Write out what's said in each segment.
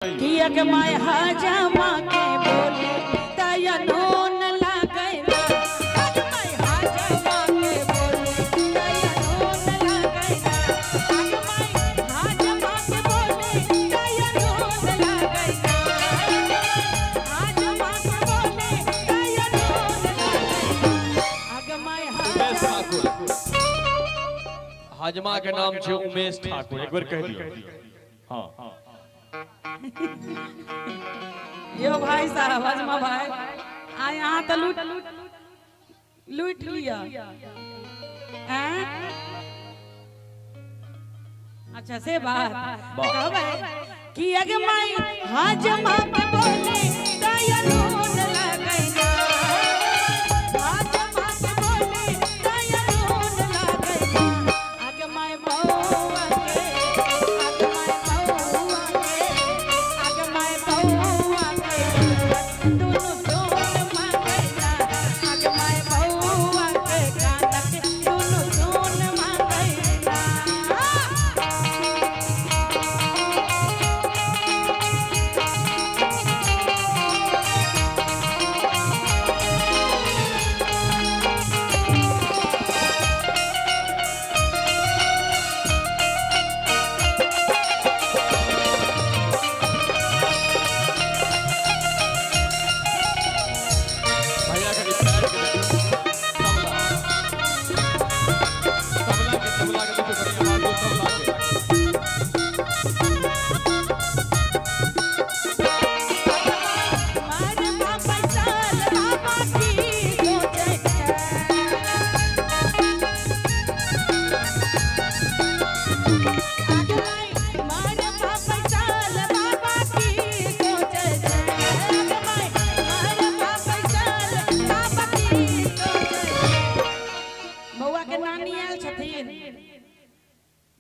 किया के माय हजमा के बोले तया नून लगैला माय हजमा के बोले तया नून लगैला माय हजमा के बोले तया नून लगैला हजमा के बोले तया नून लगैला आगे माय उमेश ठाकुर हजमा के नाम छे उमेश ठाकुर एक बार कह दियो। हां यो भाई साहब हजमा भाई आ यहाँ तो लूट लिया हैं? अच्छा से बात कहबे कि अगे माई हजमा के बोले दया नून लगैला हजमा के बोले दया नून लगैला अगे माई बौआ के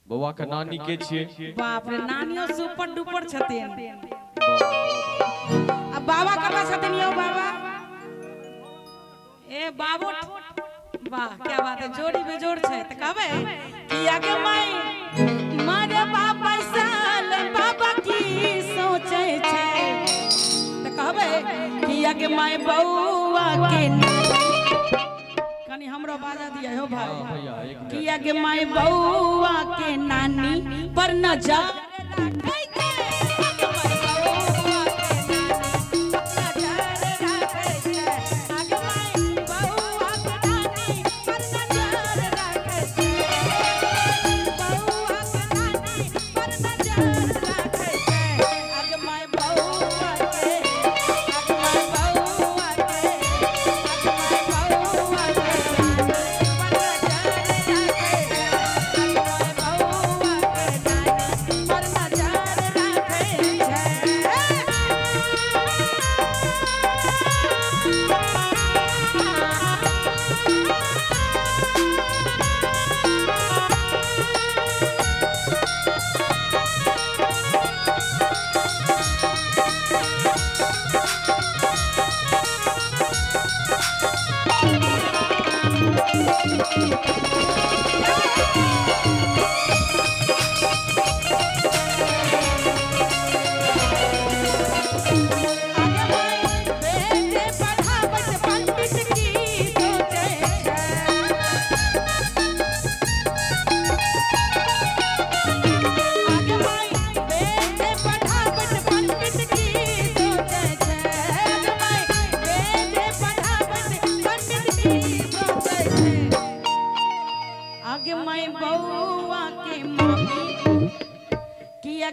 बउआ के नानी के छिए? बाप रे नानियो सुपर डुपर छथिन। अब बाबा कता छथिन यो बाबा? ए बाबू वाह क्या बात है जोड़ी बेजोड़ छे त कहबे कि आगे माई मारे बाबा साल बाबा की सोचे छे त कहबे कि आगे माई बउआ के कनी हमरो बाजा दिया हो भाई किया के माई बउआ के नानी पर नजर रखै के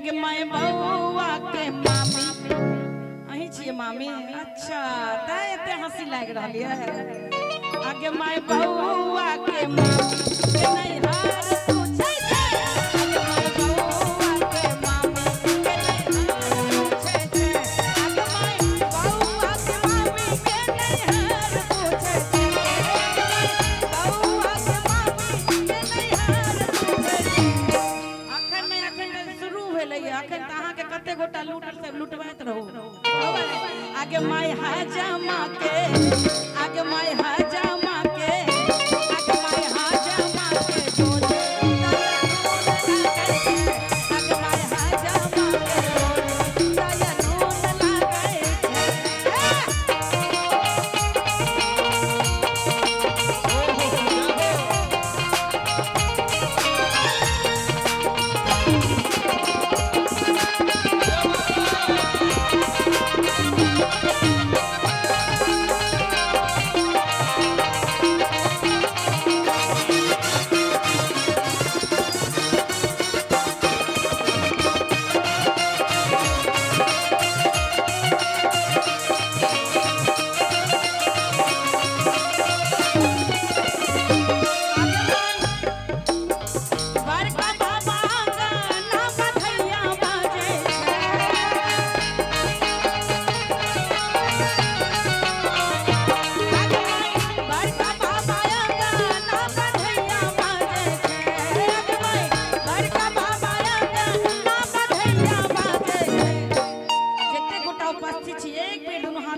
के माय बउआ के मामी अही छिए मामी अच्छा त एते हंसी लाग रहली है आगे माय बउआ के मामी के नहीं हार पूछै छै आगे माय बउआ के मामी के नहीं हार पूछै छै आगे माय बउआ के मामी के नहीं हार पूछै छै बउआ के मामी के नहीं हार पूछै छै अखन शुरू भेलै अखन त अहाँ के कते गोटा लूटल सब लुटबाइत रहू आगे माय हजमा के आगे माय हजमा के आगे माय हजमा के बोले आगे माय हजमा के बोले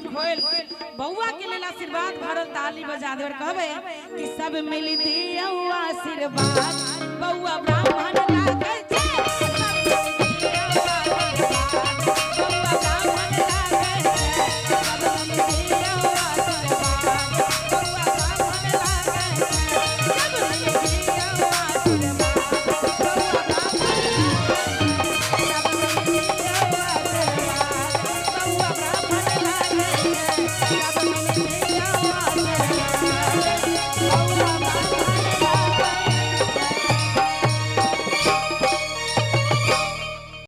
मन खोल बउआ के लेल आशीर्वाद भरल ताली बजा दे और कहबे कि सब मिल दियो आशीर्वाद बउआ